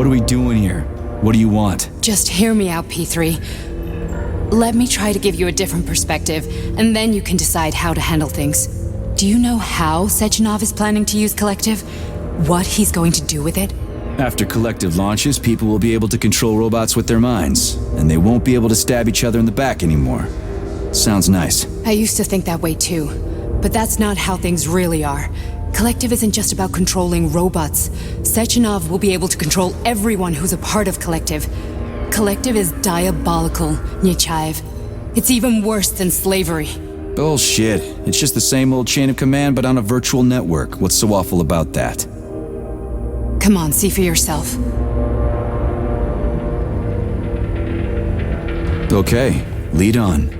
are we doing here? What do you want? Just hear me out, P3. Let me try to give you a different perspective, and then you can decide how to handle things. Do you know how Sechenov is planning to use Collective? What he's going to do with it? After Collective launches, people will be able to control robots with their minds, and they won't be able to stab each other in the back anymore. Sounds nice. I used to think that way too, but that's not how things really are. Collective isn't just about controlling robots. Sechenov will be able to control everyone who's a part of Collective. Collective is diabolical, Nechayev. It's even worse than slavery. Bullshit. It's just the same old chain of command, but on a virtual network. What's so awful about that? Come on, see for yourself. Okay, lead on.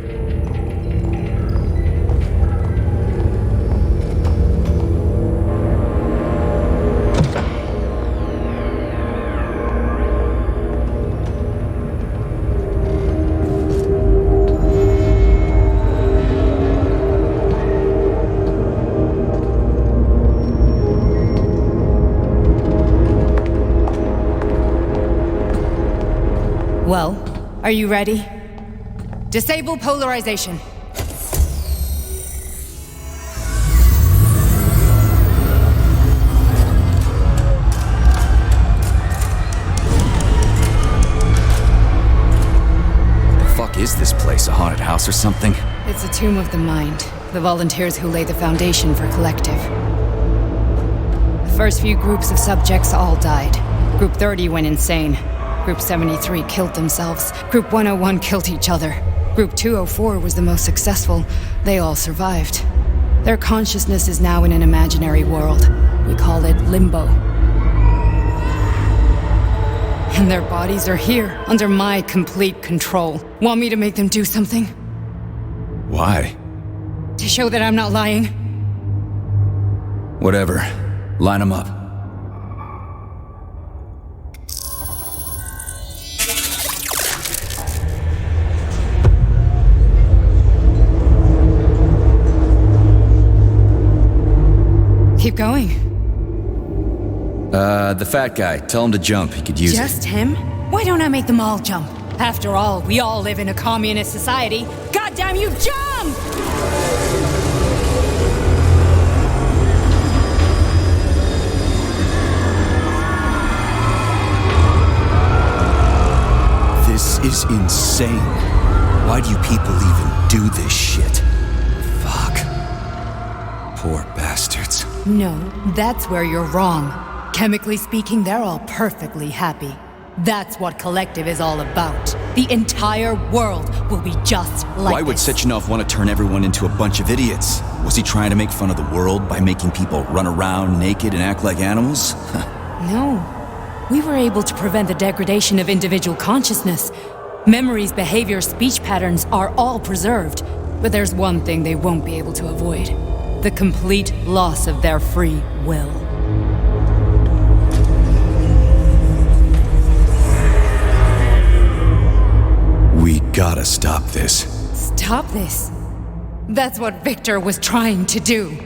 Well, are you ready? Disable polarization. The fuck is this place? A haunted house or something? It's a tomb of the mind. The volunteers who lay the foundation for Collective. The first few groups of subjects all died. Group 30 went insane. Group 73 killed themselves. Group 101 killed each other. Group 204 was the most successful. They all survived. Their consciousness is now in an imaginary world. We call it Limbo. And their bodies are here, under my complete control. Want me to make them do something? Why? To show that I'm not lying? Whatever. Line them up. Keep going. The fat guy. Tell him to jump. He could use it. Just him? Why don't I make them all jump? After all, we all live in a communist society. Goddamn you, jump! This is insane. Why do you people even do this shit? Fuck. Poor bastards. No, that's where you're wrong. Chemically speaking, they're all perfectly happy. That's what Collective is all about. The entire world will be just like Why would this. Sechenov want to turn everyone into a bunch of idiots? Was he trying to make fun of the world by making people run around naked and act like animals? No. We were able to prevent the degradation of individual consciousness. Memories, behavior, speech patterns are all preserved. But there's one thing they won't be able to avoid. The complete loss of their free will. We gotta stop this. Stop this. That's what Victor was trying to do.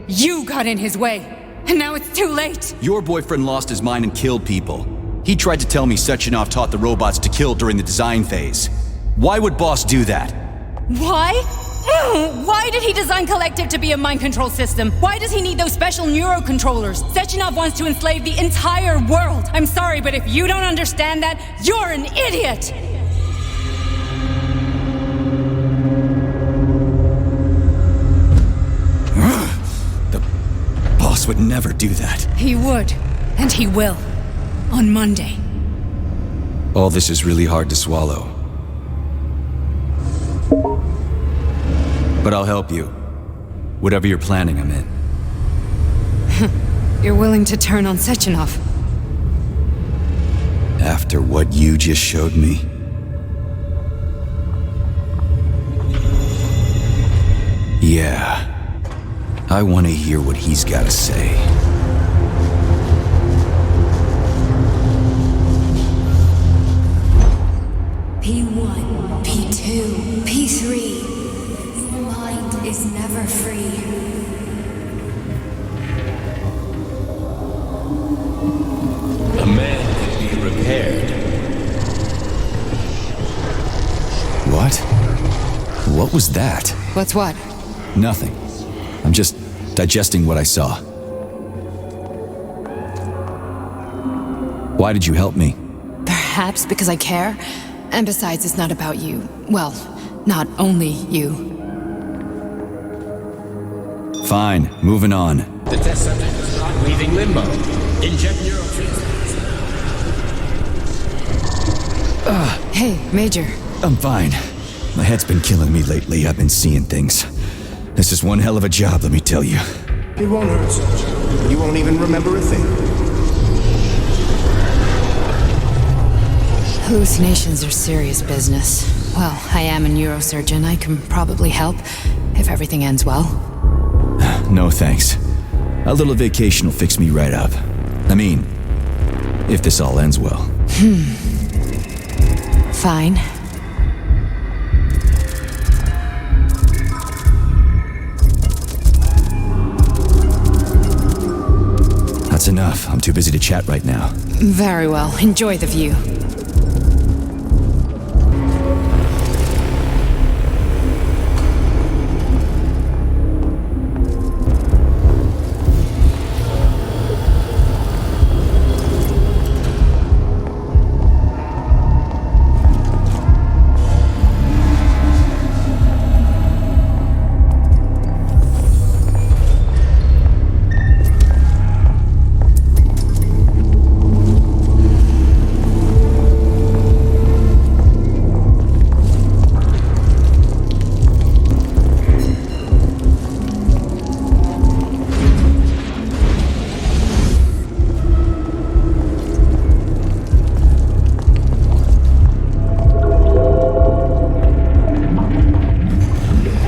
You got in his way, and now it's too late. Your boyfriend lost his mind and killed people. He tried to tell me Sechenov taught the robots to kill during the design phase. Why would Boss do that? Why? Why did he design Collective to be a mind control system? Why does he need those special neurocontrollers? Sechenov wants to enslave the entire world. I'm sorry, but if you don't understand that, you're an idiot! The boss would never do that. He would, and he will. On Monday. All this is really hard to swallow. But I'll help you. Whatever you're planning, I'm in. You're willing to turn on Sechenov? After what you just showed me? Yeah. I want to hear what he's got to say. P1, P2, P3. Your mind is never free. A man can be revealed. What was that? What's what? Nothing. I'm just digesting what I saw. Why did you help me? Perhaps because I care. And besides, it's not about you. Well, not only you. Fine, moving on. The test subject is not leaving limbo. Inject neurotransmitters. Hey, Major. I'm fine. My head's been killing me lately. I've been seeing things. This is one hell of a job, let me tell you. It won't hurt, Sergeant. You won't even remember a thing. Hallucinations are serious business. Well, I am a neurosurgeon. I can probably help, if everything ends well. No thanks. A little vacation will fix me right up. I mean, if this all ends well. Fine. That's enough. I'm too busy to chat right now. Very well. Enjoy the view.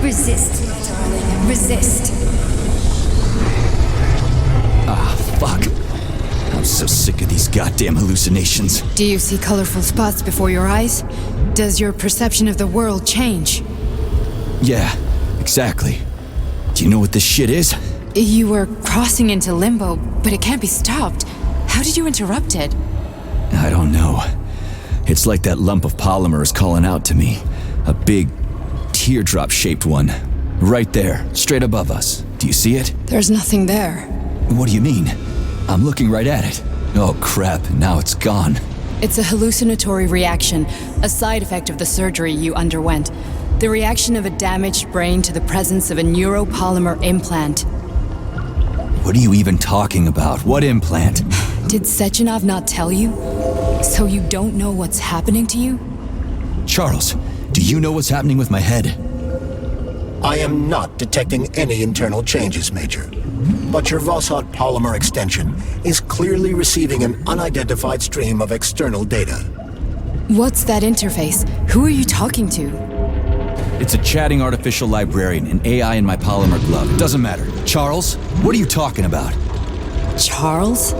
Resist, my darling. Resist. Fuck. I'm so sick of these goddamn hallucinations. Do you see colorful spots before your eyes? Does your perception of the world change? Yeah, exactly. Do you know what this shit is? You were crossing into limbo, but it can't be stopped. How did you interrupt it? I don't know. It's like that lump of polymer is calling out to me. A big, teardrop-shaped one. Right there, straight above us. Do you see it? There's nothing there. What do you mean? I'm looking right at it. Oh crap, now it's gone. It's a hallucinatory reaction, a side effect of the surgery you underwent. The reaction of a damaged brain to the presence of a neuropolymer implant. What are you even talking about? What implant? Did Sechenov not tell you? So you don't know what's happening to you? Charles, do you know what's happening with my head? I am not detecting any internal changes, Major. But your Voskhod polymer extension is clearly receiving an unidentified stream of external data. What's that interface? Who are you talking to? It's a chatting artificial librarian, an AI in my polymer glove. It doesn't matter. Charles, what are you talking about? Charles?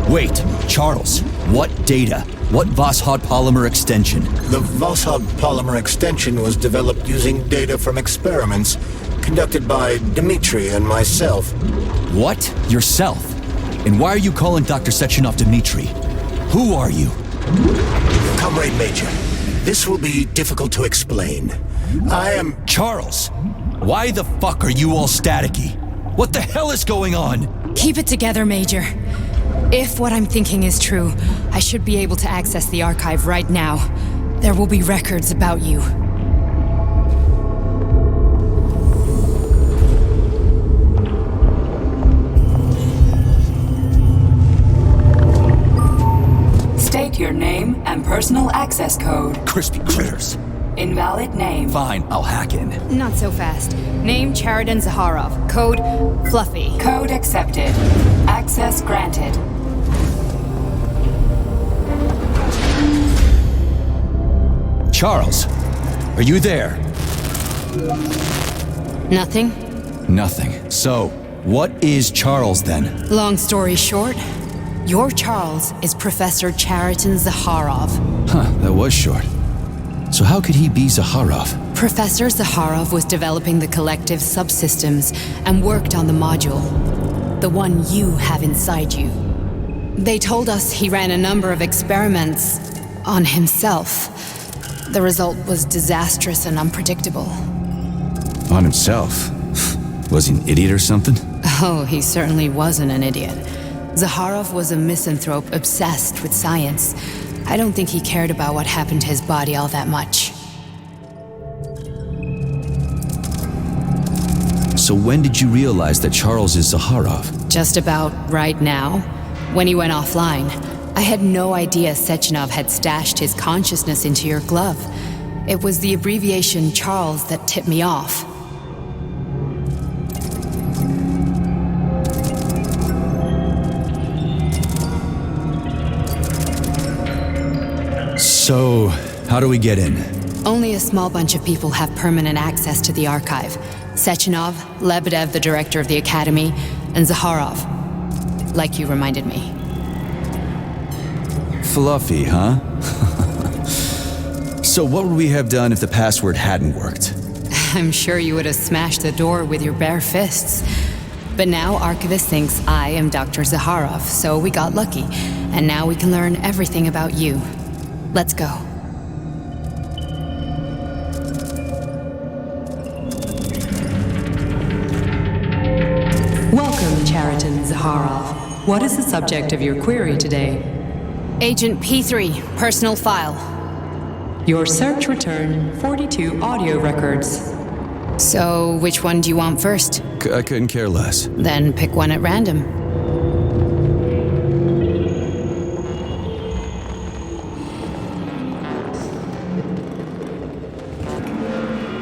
Wait, Charles, what data? What Voskhod polymer extension? The Voskhod polymer extension was developed using data from experiments conducted by Dmitri and myself. What? Yourself? And why are you calling Dr. Sechenov Dmitri? Who are you? Comrade Major, this will be difficult to explain. I am... Charles, why the fuck are you all staticky? What the hell is going on? Keep it together, Major. If what I'm thinking is true, I should be able to access the archive right now. There will be records about you. State your name and personal access code. Crispy critters. Invalid name. Fine, I'll hack in. Not so fast. Name Cheriton Zaharov. Code Fluffy. Code accepted. Access granted. Charles, are you there? Nothing? Nothing. So, what is Charles then? Long story short, your Charles is Professor Cheriton Zaharov. Huh, that was short. So how could he be Zaharov? Professor Zaharov was developing the collective subsystems and worked on the module. The one you have inside you. They told us he ran a number of experiments on himself. The result was disastrous and unpredictable. On himself? Was he an idiot or something? Oh, he certainly wasn't an idiot. Zaharov was a misanthrope obsessed with science. I don't think he cared about what happened to his body all that much. So when did you realize that Charles is Zaharov? Just about right now, when he went offline. I had no idea Sechenov had stashed his consciousness into your glove. It was the abbreviation Charles that tipped me off. So, how do we get in? Only a small bunch of people have permanent access to the archive. Sechenov, Lebedev, the director of the academy, and Zaharov. Like you reminded me. Fluffy, huh? So what would we have done if the password hadn't worked? I'm sure you would have smashed the door with your bare fists. But now Archivist thinks I am Dr. Zaharov, so we got lucky. And now we can learn everything about you. Let's go. Welcome, Chariton Zaharov. What is the subject of your query today? Agent P3, personal file. Your search returned 42 audio records. So, which one do you want first? I couldn't care less. Then pick one at random.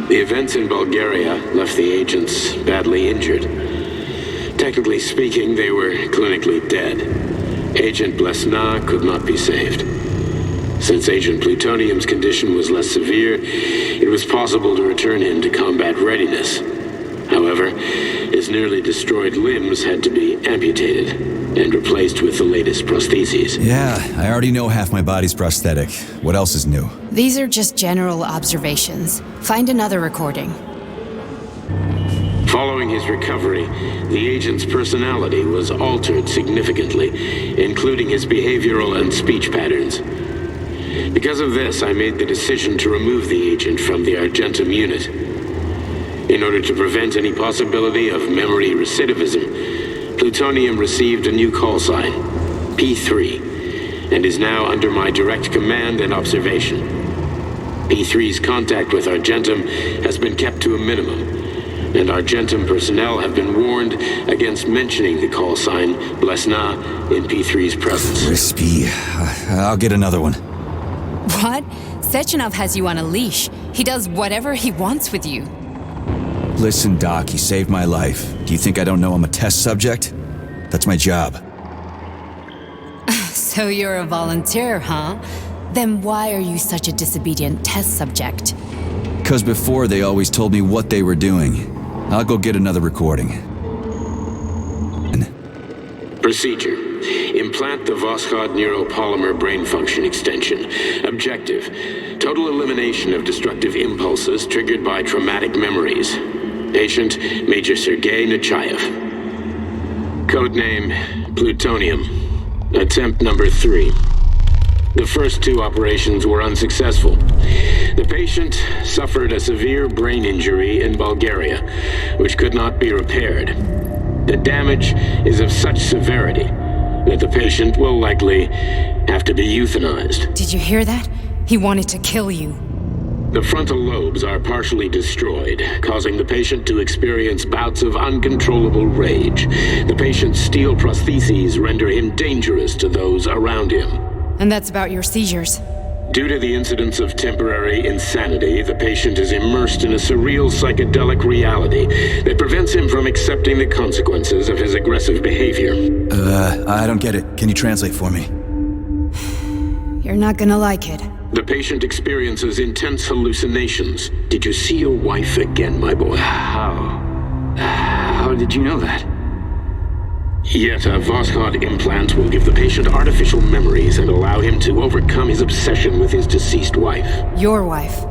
The events in Bulgaria left the agents badly injured. Technically speaking, they were clinically dead. Agent Blesna could not be saved. Since Agent Plutonium's condition was less severe, it was possible to return him to combat readiness. However, his nearly destroyed limbs had to be amputated and replaced with the latest prostheses. Yeah, I already know half my body's prosthetic. What else is new? These are just general observations. Find another recording. Following his recovery, the agent's personality was altered significantly, including his behavioral and speech patterns. Because of this, I made the decision to remove the agent from the Argentum unit. In order to prevent any possibility of memory recidivism, Plutonium received a new call sign, P3, and is now under my direct command and observation. P3's contact with Argentum has been kept to a minimum, and Argentum personnel have been warned against mentioning the call sign Blesna in P3's presence. Crispy. I'll get another one. What? Sechenov has you on a leash. He does whatever he wants with you. Listen, Doc, he saved my life. Do you think I don't know I'm a test subject? That's my job. So you're a volunteer, huh? Then why are you such a disobedient test subject? 'Cause before they always told me what they were doing. I'll go get another recording. Procedure. Implant the Voskhod neuropolymer brain function extension. Objective. Total elimination of destructive impulses triggered by traumatic memories. Patient, Major Sergei Nechayev. Codename, Plutonium. Attempt number 3. The first 2 operations were unsuccessful. The patient suffered a severe brain injury in Bulgaria, which could not be repaired. The damage is of such severity that the patient will likely have to be euthanized. Did you hear that? He wanted to kill you. The frontal lobes are partially destroyed, causing the patient to experience bouts of uncontrollable rage. The patient's steel prostheses render him dangerous to those around him. And that's about your seizures. Due to the incidence of temporary insanity, the patient is immersed in a surreal psychedelic reality that prevents him from accepting the consequences of his aggressive behavior. I don't get it. Can you translate for me? You're not gonna like it. The patient experiences intense hallucinations. Did you see your wife again, my boy? How did you know that? Yet a Voskhod implant will give the patient artificial memories and allow him to overcome his obsession with his deceased wife. Your wife.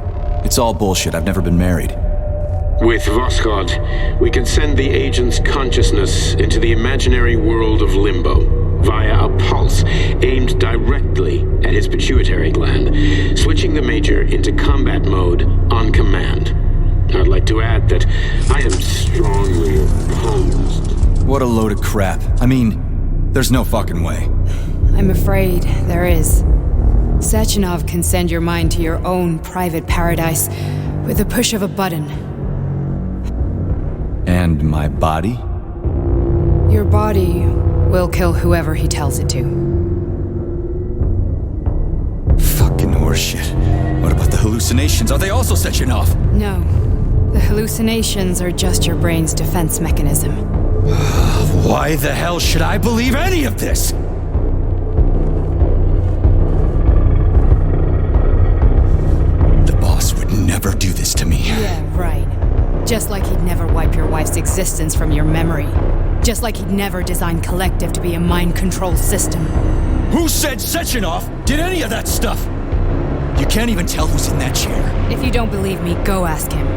It's all bullshit. I've never been married. With Voskhod, we can send the agent's consciousness into the imaginary world of limbo via a pulse aimed directly at his pituitary gland, switching the Major into combat mode on command. I'd like to add that I am strongly opposed. What a load of crap. I mean, there's no fucking way. I'm afraid there is. Sechenov can send your mind to your own private paradise with a push of a button. And my body? Your body will kill whoever he tells it to. Fucking horseshit. What about the hallucinations? Are they also Sechenov? No. The hallucinations are just your brain's defense mechanism. Why the hell should I believe any of this? The boss would never do this to me. Yeah, right. Just like he'd never wipe your wife's existence from your memory. Just like he'd never design Collective to be a mind control system. Who said Sechenov did any of that stuff? You can't even tell who's in that chair. If you don't believe me, go ask him.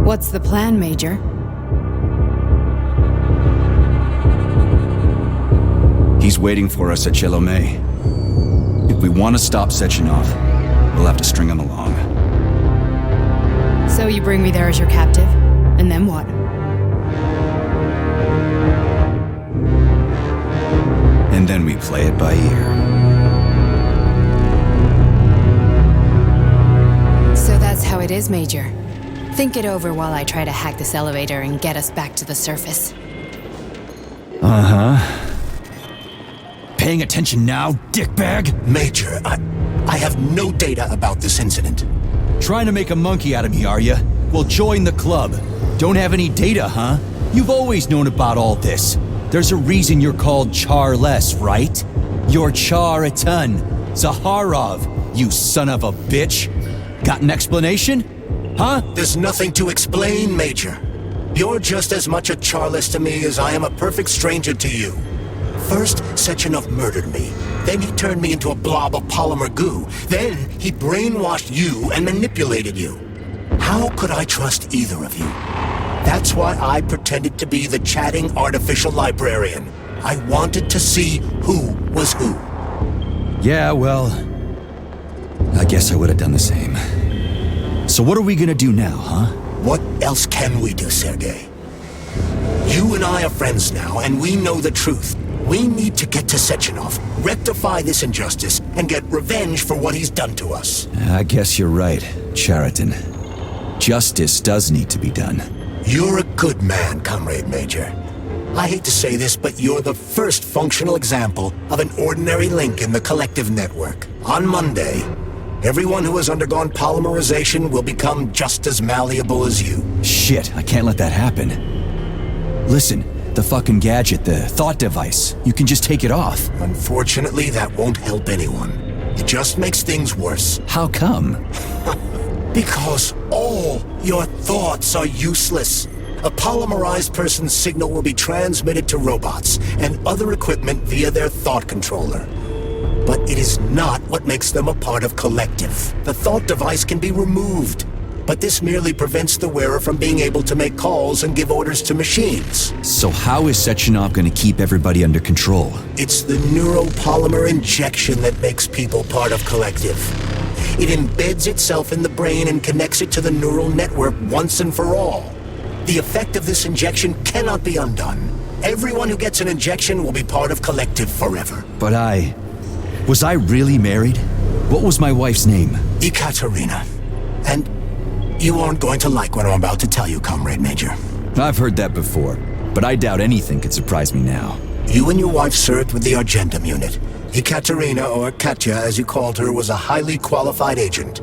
What's the plan, Major? He's waiting for us at Chelomey. If we want to stop Sechenov, we'll have to string him along. So you bring me there as your captive, and then what? And then we play it by ear. So that's how it is, Major. Think it over while I try to hack this elevator and get us back to the surface. Uh-huh. Paying attention now, dickbag? Major, I have no data about this incident. Trying to make a monkey out of me, are you? Well, join the club. Don't have any data, huh? You've always known about all this. There's a reason you're called Charless, right? You're Char-a-ton. Zaharov, you son of a bitch. Got an explanation? Huh? There's nothing to explain, Major. You're just as much a Charless to me as I am a perfect stranger to you. First, Sechenov murdered me. Then he turned me into a blob of polymer goo. Then he brainwashed you and manipulated you. How could I trust either of you? That's why I pretended to be the chatting artificial librarian. I wanted to see who was who. Yeah, well, I guess I would have done the same. So what are we gonna do now, huh? What else can we do, Sergei? You and I are friends now, and we know the truth. We need to get to Sechenov, rectify this injustice, and get revenge for what he's done to us. I guess you're right, Chariton. Justice does need to be done. You're a good man, Comrade Major. I hate to say this, but you're the first functional example of an ordinary link in the Collective network. On Monday, everyone who has undergone polymerization will become just as malleable as you. Shit, I can't let that happen. Listen, the fucking gadget, the thought device, you can just take it off. Unfortunately, that won't help anyone. It just makes things worse. How come? Because all your thoughts are useless. A polymerized person's signal will be transmitted to robots and other equipment via their thought controller. But it is not what makes them a part of Collective. The thought device can be removed, but this merely prevents the wearer from being able to make calls and give orders to machines. So how is Sechenov gonna keep everybody under control? It's the neuropolymer injection that makes people part of Collective. It embeds itself in the brain and connects it to the neural network once and for all. The effect of this injection cannot be undone. Everyone who gets an injection will be part of Collective forever. But was I really married? What was my wife's name? Ekaterina. And you aren't going to like what I'm about to tell you, Comrade Major. I've heard that before, but I doubt anything could surprise me now. You and your wife served with the Argentum unit. Ekaterina, or Katya as you called her, was a highly qualified agent.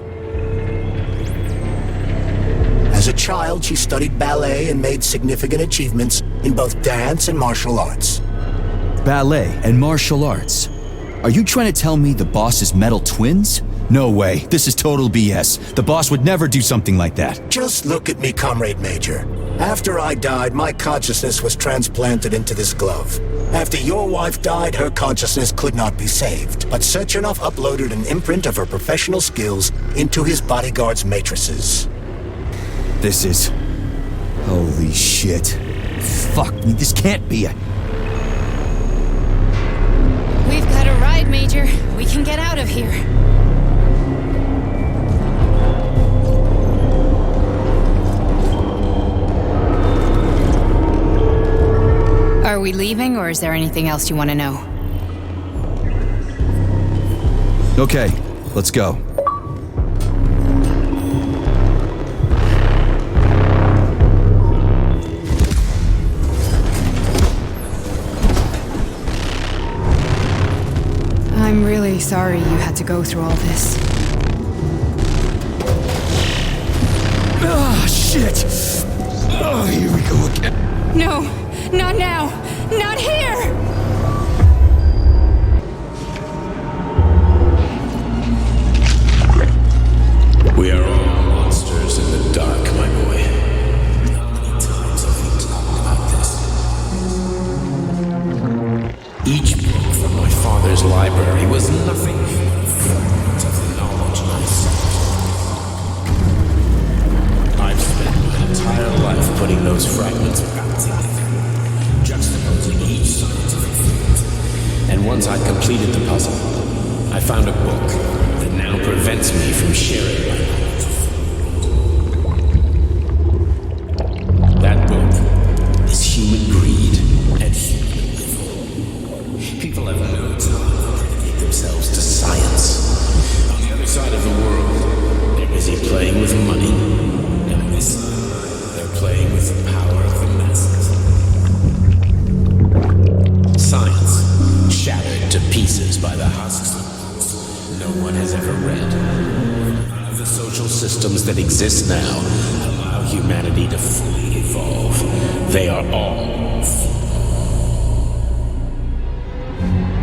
As a child, she studied ballet and made significant achievements in both dance and martial arts. Ballet and martial arts? Are you trying to tell me the boss is metal twins? No way, this is total BS. The boss would never do something like that. Just look at me, Comrade Major. After I died, my consciousness was transplanted into this glove. After your wife died, her consciousness could not be saved. But Sechenov uploaded an imprint of her professional skills into his bodyguard's matrices. This is Holy shit. Fuck me, this can't be a... We've got a ride, Major. We can get out of here. Are we leaving, or is there anything else you want to know? Okay, let's go. I'm really sorry you had to go through all this. Ah, shit! Oh, here we go again. No, not now! Not here! We are all monsters in the dark, my boy. How many times have we talked about this? Each book from my father's library was nothing but a fragment of the knowledge I sought. I've spent my entire life putting those fragments back together, juxtaposing each scientific fact. And once I'd completed the puzzle, I found a book that now prevents me from sharing my knowledge. That book is human greed and human evil. People have no time to dedicate themselves to science. On the other side of the world, they're busy playing with money. And on this side, they're playing with the power of the masses. Science, shattered to pieces by the husks of books no one has ever read. None of the social systems that exist now allow humanity to fully evolve. They are all flawed.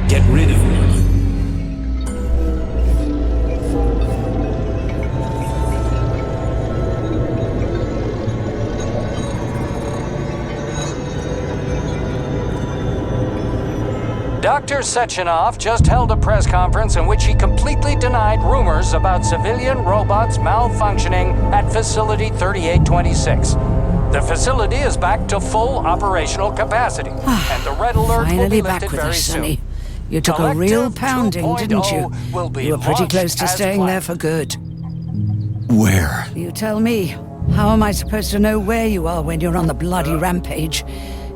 Get rid of money. Dr. Sechenov just held a press conference in which he completely denied rumors about civilian robots malfunctioning at Facility 3826. The facility is back to full operational capacity, and the red alert will Finally be back lifted with very us, soon. Sonny. You took a real pounding, didn't you? You were pretty close to staying there for good. Where? You tell me. How am I supposed to know where you are when you're on the bloody rampage?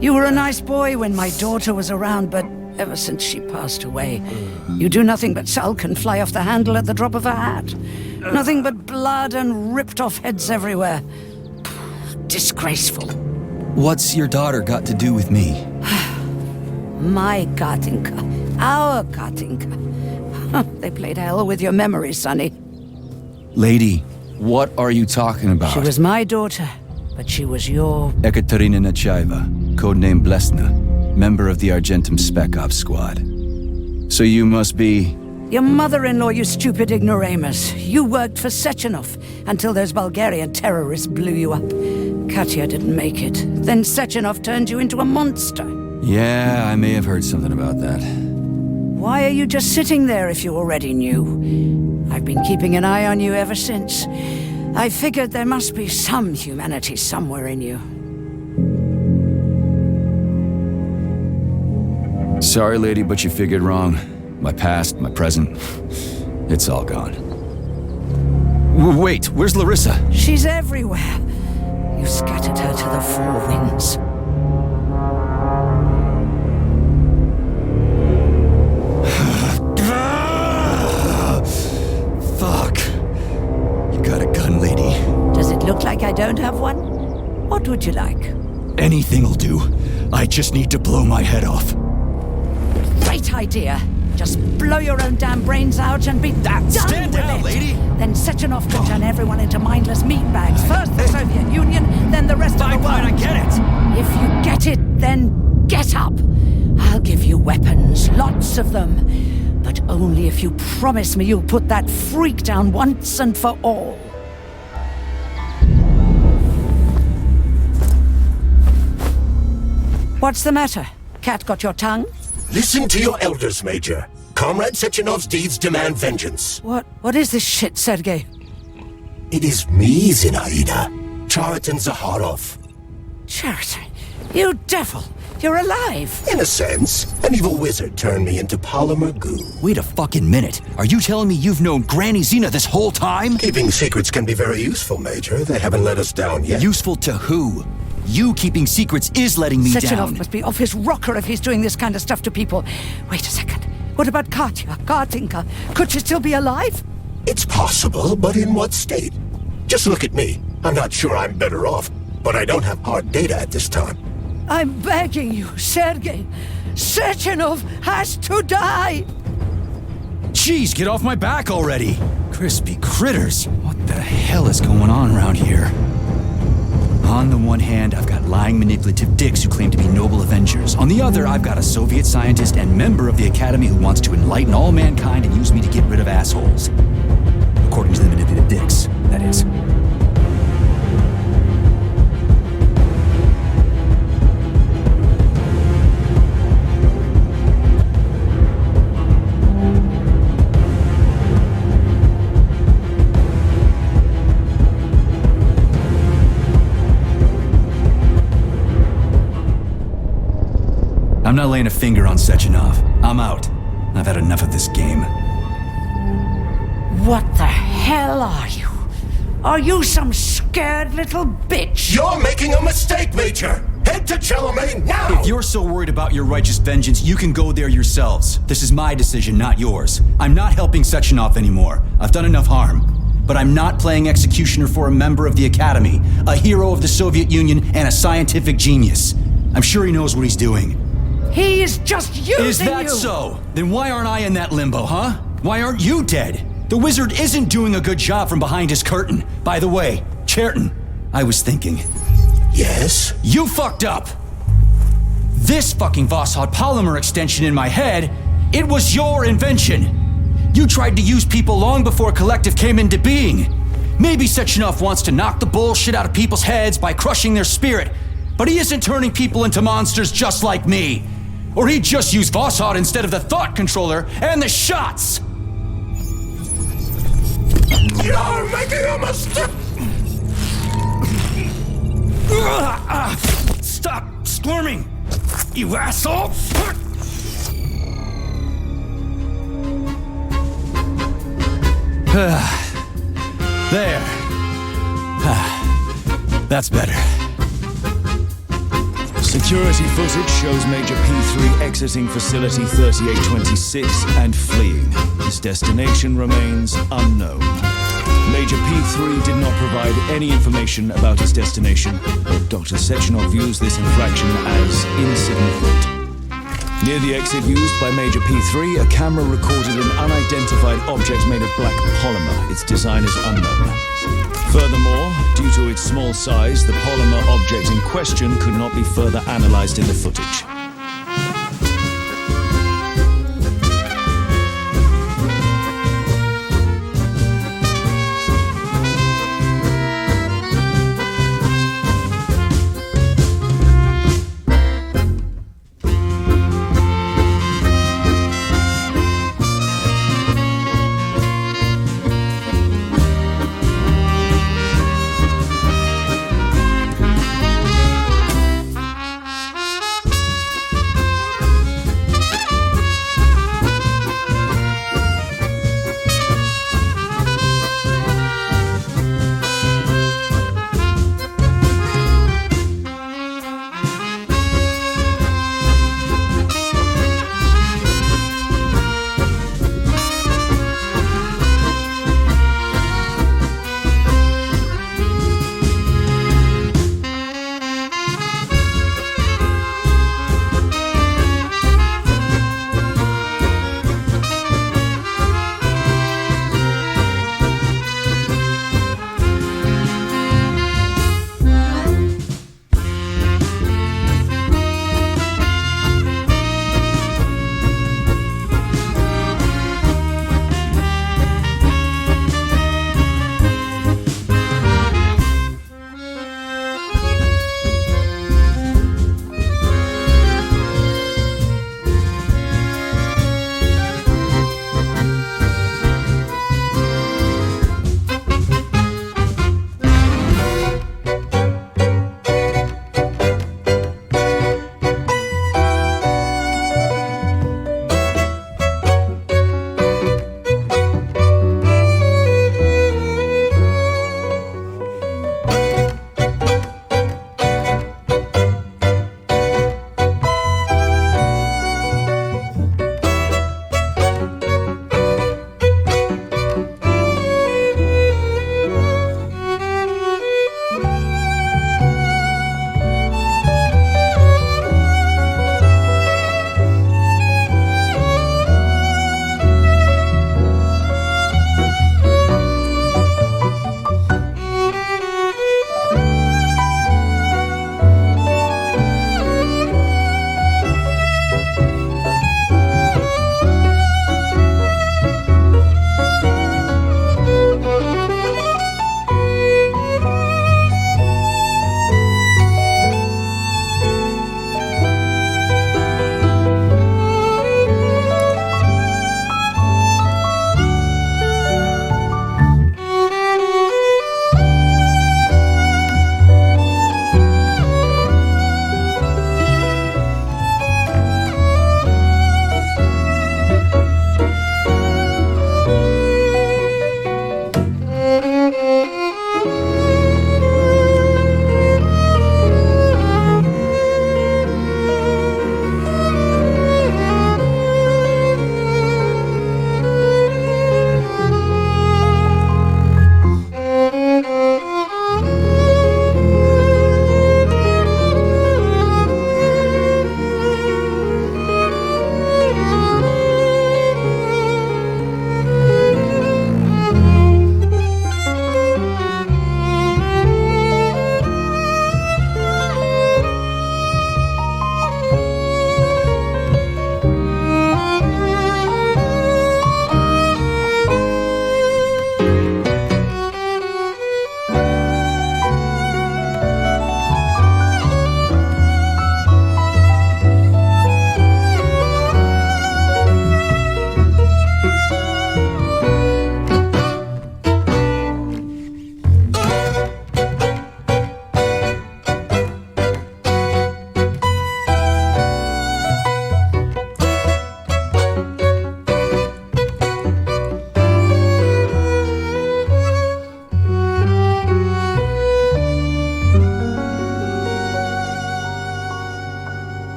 You were a nice boy when my daughter was around, but ever since she passed away, you do nothing but sulk and fly off the handle at the drop of a hat. Nothing but blood and ripped off heads everywhere. Disgraceful. What's your daughter got to do with me? My Katinka. Our Katinka. They played hell with your memory, Sonny. Lady, what are you talking about? She was my daughter, but she was your... Ekaterina Nechaeva, codename Blesna, member of the Argentum Spec Ops squad. So you must be... Your mother-in-law, you stupid ignoramus. You worked for Sechenov until those Bulgarian terrorists blew you up. Katya didn't make it. Then Sechenov turned you into a monster. Yeah, I may have heard something about that. Why are you just sitting there if you already knew? I've been keeping an eye on you ever since. I figured there must be some humanity somewhere in you. Sorry, lady, but you figured wrong. My past, my present, it's all gone. Wait, where's Larissa? She's everywhere. You scattered her to the four winds. Fuck. You got a gun, lady? Does it look like I don't have one? What would you like? Anything'll do. I just need to blow my head off. Great idea. Just blow your own damn brains out and be done Stand with down, it. lady! Then Sechenov could turn everyone into mindless meatbags. First the Soviet Union, then the rest of the world. I get it! If you get it, then get up. I'll give you weapons, lots of them. But only if you promise me you'll put that freak down once and for all. What's the matter? Cat got your tongue? Listen to your elders, Major. Comrade Sechenov's deeds demand vengeance. What is this shit, Sergei? It is me, Zinaida, Chariton Zaharov. Sheridan, you devil! You're alive! In a sense, an evil wizard turned me into polymer goo. Wait a fucking minute. Are you telling me you've known Granny Xena this whole time? Keeping secrets can be very useful, Major. They haven't let us down yet. Useful to who? You keeping secrets is letting me Sechenov down. must be off his rocker if he's doing this kind of stuff to people. Wait a second. What about Katya, Kartinka? Could she still be alive? It's possible, but in what state? Just look at me. I'm not sure I'm better off, but I don't have hard data at this time. I'm begging you, Sergei. Sechenov has to die! Jeez, get off my back already! Crispy critters. What the hell is going on around here? On the one hand, I've got lying, manipulative dicks who claim to be noble avengers. On the other, I've got a Soviet scientist and member of the Academy who wants to enlighten all mankind and use me to get rid of assholes. According to the manipulative dicks, that is. I'm not laying a finger on Sechenov. I'm out. I've had enough of this game. What the hell are you? Are you some scared little bitch? You're making a mistake, Major! Head to Charlemagne now! If you're so worried about your righteous vengeance, you can go there yourselves. This is my decision, not yours. I'm not helping Sechenov anymore. I've done enough harm. But I'm not playing executioner for a member of the Academy, a hero of the Soviet Union, and a scientific genius. I'm sure he knows what he's doing. He is just using you! Is that so? Then why aren't I in that limbo, huh? Why aren't you dead? The wizard isn't doing a good job from behind his curtain. By the way, Cherton, I was thinking. Yes? You fucked up! This fucking Voskhod polymer extension in my head, it was your invention! You tried to use people long before Collective came into being. Maybe Sechenov wants to knock the bullshit out of people's heads by crushing their spirit, but he isn't turning people into monsters just like me. Or he'd just use Voskhod instead of the thought controller and the shots! You're making a mistake! Stop squirming, you asshole! There. That's better. Security footage shows Major P3 exiting Facility 3826 and fleeing. His destination remains unknown. Major P3 did not provide any information about his destination, but Dr. Sechenov views this infraction as insignificant. Near the exit used by Major P3, a camera recorded an unidentified object made of black polymer. Its design is unknown. Furthermore, due to its small size, the polymer object in question could not be further analyzed in the footage.